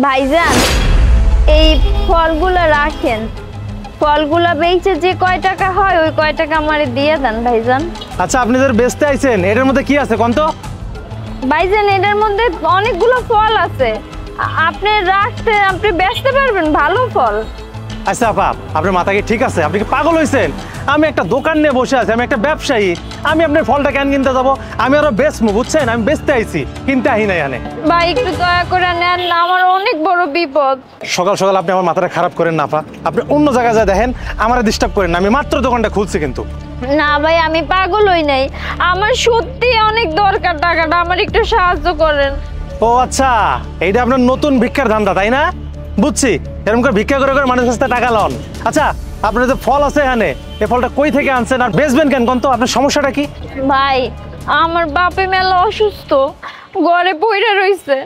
ভাইজান এই ফলগুলো রাখেন, ফলগুলো বেচে যে কয় টাকা হয় ওই কয় টাকা আমারে দিয়ে দেন ভাইজান। আচ্ছা আপনি যারা বেচতে আইছেন এটার মধ্যে কি আছে কোন তো? ভাইজান এটার মধ্যে অনেকগুলো ফল আছে, আপনি রাখতে আপনি বেচতে পারবেন ভালো ফল। আচ্ছা আপা আপনার মাথা কি ঠিক আছে? আপনি কি পাগল হয়েছেন? আমি একটা দোকান নিয়ে বসে আছি, আমি একটা ব্যবসায়ী, আমি আপনার ফলটা কেন কিনতে যাবো? আমি আরো বেচবো বুঝছেন, আমি বেচতে আইছি, কিনতে আহি নাই আনে। ভাই একটু দয়া করে নেন না, আমার অনেক বড় বিপদ। সকাল সকাল আপনি আমার মাথাটা খারাপ করেন না আপা, আপনি অন্য জায়গায় যা দেখেন, আমার ডিস্টার্ব করেন না, আমি মাত্র দোকানটা খুলছি কিন্তু। না ভাই আমি পাগল হই নাই, আমার সত্যি অনেক দরকার টাকাটা, আমার একটু সাহায্য করেন। ও আচ্ছা, এইটা আপনার নতুন ভিক্ষার ধান্দা তাই না? বুঝছি, এরকম করে ভিক্ষা করে করে মানুষের কাছে টাকা লন। আচ্ছা আপনার যে ফল আছে এখানে, এই ফলটা কই থেকে আনছেন আর বেচবেন কেন কোন তো? আপনার সমস্যাটা কি? ভাই আমার বাপে মেলা অসুস্থ, ঘরে পইরা রইছে,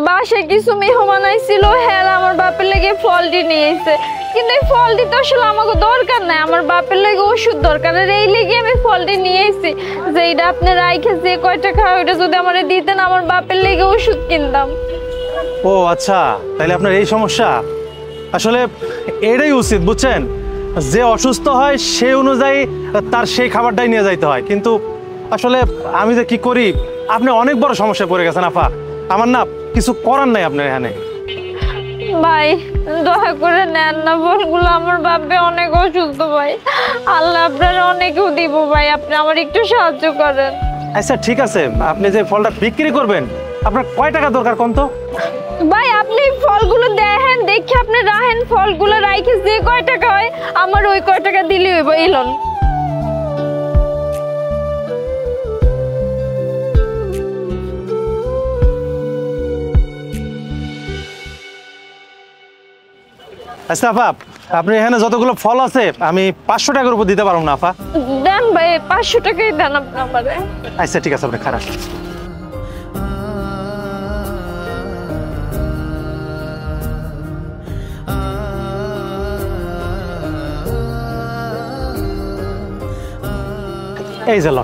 বাসায় কিছু মেহমান আইছিল, হ্যাঁ আমার বাপের লেগে ফলটি নিয়ে এসে, কিন্তু এই ফলটি তো আসলে আমাকে দরকার নাই, আমার বাপের লেগে ওষুধ দরকার, আর এই লেগে আমি ফলটি নিয়ে এসেছি যে এটা আপনি রাইখে যে কয় টাকা ওইটা যদি আমার দিতেন আমার বাপের লেগে ওষুধ কিনতাম। ও আচ্ছা, তাহলে আপনার এই সমস্যা। আসলে এটাই উচিত বুঝছেন, যে অসুস্থ হয় সেই অনুযায়ী তার সেই খাবারটাই নিয়ে যাইতে হয়, কিন্তু আসলে আমি যে কি করি, আপনি অনেক বড় সমস্যায় পড়ে গেছেন আপা, আমার না কিছু করার নাই আপনার এখানে। ভাই দয়া করে নেন না ফলগুলো, আমার বাপে অনেক অসুস্থ ভাই, আল্লাহ আপনার অনেকেও দিব ভাই, আপনি আমার একটু সাহায্য করেন। আচ্ছা ঠিক আছে, আপনি যে ফলটা বিক্রি করবেন আপনার কয় টাকা দরকার কোন তো? ভাই আপনি ফলগুলো দেখেন, দেখে আপনি রাখেন, ফলগুলো রাইখে যে কয় টাকা হয় আমার ওই কয় টাকা দিলে হইব। এলন আচ্ছা আপা, আপনি এখানে যতগুলো ফল আছে আমি 500 টাকার উপর দিতে পারবো না আপা। দেন ভাই 500 টাকাই দেন আপনি আমারে। আচ্ছা ঠিক আছে, আপনি খারাপ। এই যে লো।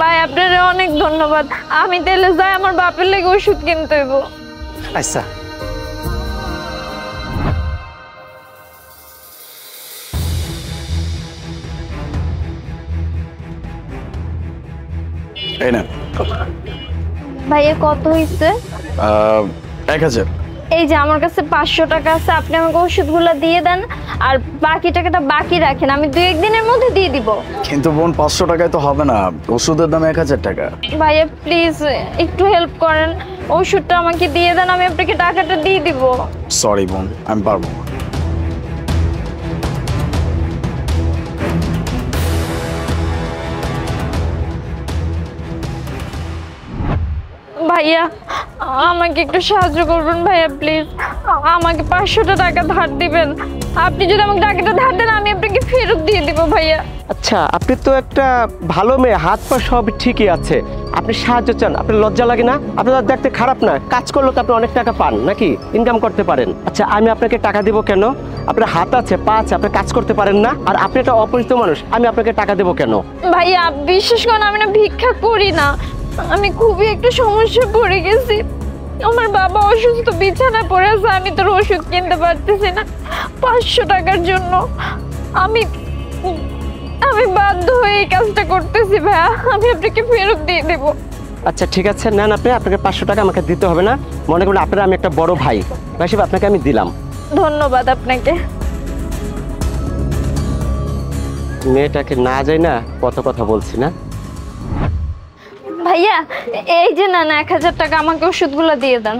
ভাই আপনার অনেক ধন্যবাদ, আমি তাহলে যাই আমার বাপের লেগে ওষুধ কিনতে হইব। আচ্ছা এই না ভাইয়া কত হইছে? 1000। এই যে আমার কাছে 500 টাকা আছে, আপনি আমাকে ওষুধগুলো দিয়ে দেন, আর বাকি টাকাটা বাকি রাখেন, আমি 2-1 দিনের মধ্যে দিয়ে দিব। কিন্তু বোন 500 টাকায় তো হবে না, ওষুধের দাম 1000 টাকা। ভাইয়া প্লিজ একটু হেল্প করেন, ওষুধটা আমাকে দিয়ে দেন, আমি আপনাকে টাকাটা দিয়ে দিব। সরি বোন, আমি পারবো না। ভাইয়া আমাকে একটু সাহায্য করবেন ভাইয়া প্লিজ, আমাকে 500 টাকা ধার দিবেন, আপনি যদি আমাকে টাকাটা ধার দেন আমি আপনাকে ফেরত দিয়ে দিব ভাইয়া। আচ্ছা আপনি তো একটা ভালো মেয়ে, হাত পা সব ঠিকই আছে, আপনি সাহায্য চান, আপনার লজ্জা লাগে না? আপনার দেখতে খারাপ না, কাজ করলে তো আপনি অনেক টাকা পান নাকি, ইনকাম করতে পারেন। আচ্ছা আমি আপনাকে টাকা দিব কেন? আপনার হাত আছে পা আছে, আপনি কাজ করতে পারেন না, আর আপনি একটা অপরিচিত মানুষ, আমি আপনাকে টাকা দেবো কেন? ভাইয়া বিশ্বাস করেন আমি না ভিক্ষা করি না, আমি খুবই একটা সমস্যায় পড়ে গেছি, আমার বাবা অসুস্থ, বিছানায় পড়ে আছে, আমি তোর ওষুধ কিনতে পারতেছি না, 500 টাকার জন্য আমি আমি বাধ্য হয়ে এই কাজটা করতেছি ভাইয়া, আমি আপনাকে ফেরত দিয়ে দেবো। আচ্ছা ঠিক আছে নেন, আপনি আপনাকে 500 টাকা আমাকে দিতে হবে না, মনে করুন আপনার আমি একটা বড় ভাই হিসেবে আপনাকে আমি দিলাম। ধন্যবাদ আপনাকে। মেয়েটাকে না যাই না কত কথা বলছি না। ভাইয়া এই যে না 1000 টাকা, আমাকে ওষুধগুলো দিয়ে দেন।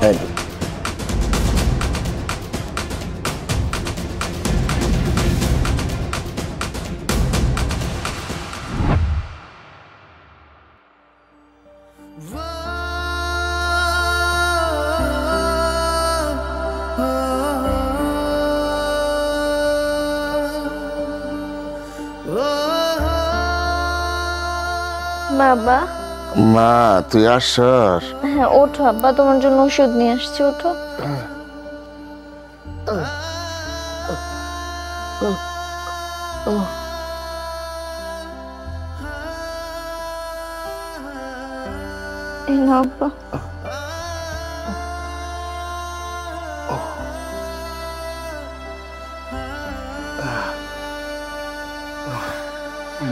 এই বাবা মা তুই আসছস? হ্যাঁ ওঠো আব্বা, তোমার জন্য ওষুধ নিয়ে আসছি, ওঠো। এই নাও আব্বা।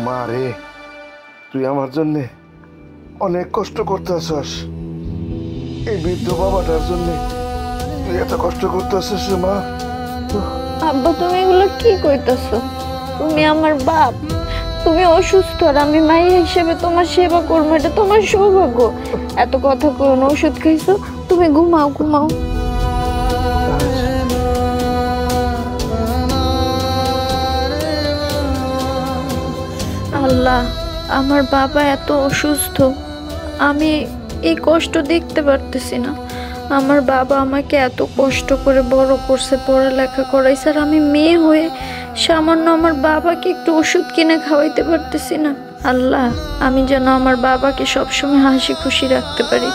মা রে, তুই আমার জন্য অনেক কষ্ট করতে আসস। এই বৃদ্ধ বাবাটার জন্য তুই এত কষ্ট করতে আসিস রে মা। আব্বা তুমি এগুলো কি কইতাছো? তুমি আমার বাপ, তুমি অসুস্থ আর আমি মায়ের হিসেবে তোমার সেবা করবো, এটা তোমার সৌভাগ্য। এত কথা করো না, ওষুধ খাইছো, তুমি ঘুমাও ঘুমাও। আল্লাহ, আমার বাবা এত অসুস্থ, আমি এই কষ্ট দেখতে পারতেছি না। আমার বাবা আমাকে এত কষ্ট করে বড় করছে, পড়ালেখা করাইছে, আর আমি মেয়ে হয়ে সামান্য আমার বাবাকে একটু ওষুধ কিনে খাওয়াইতে পারতেছি না। আল্লাহ, আমি যেন আমার বাবাকে সবসময় হাসি খুশি রাখতে পারি।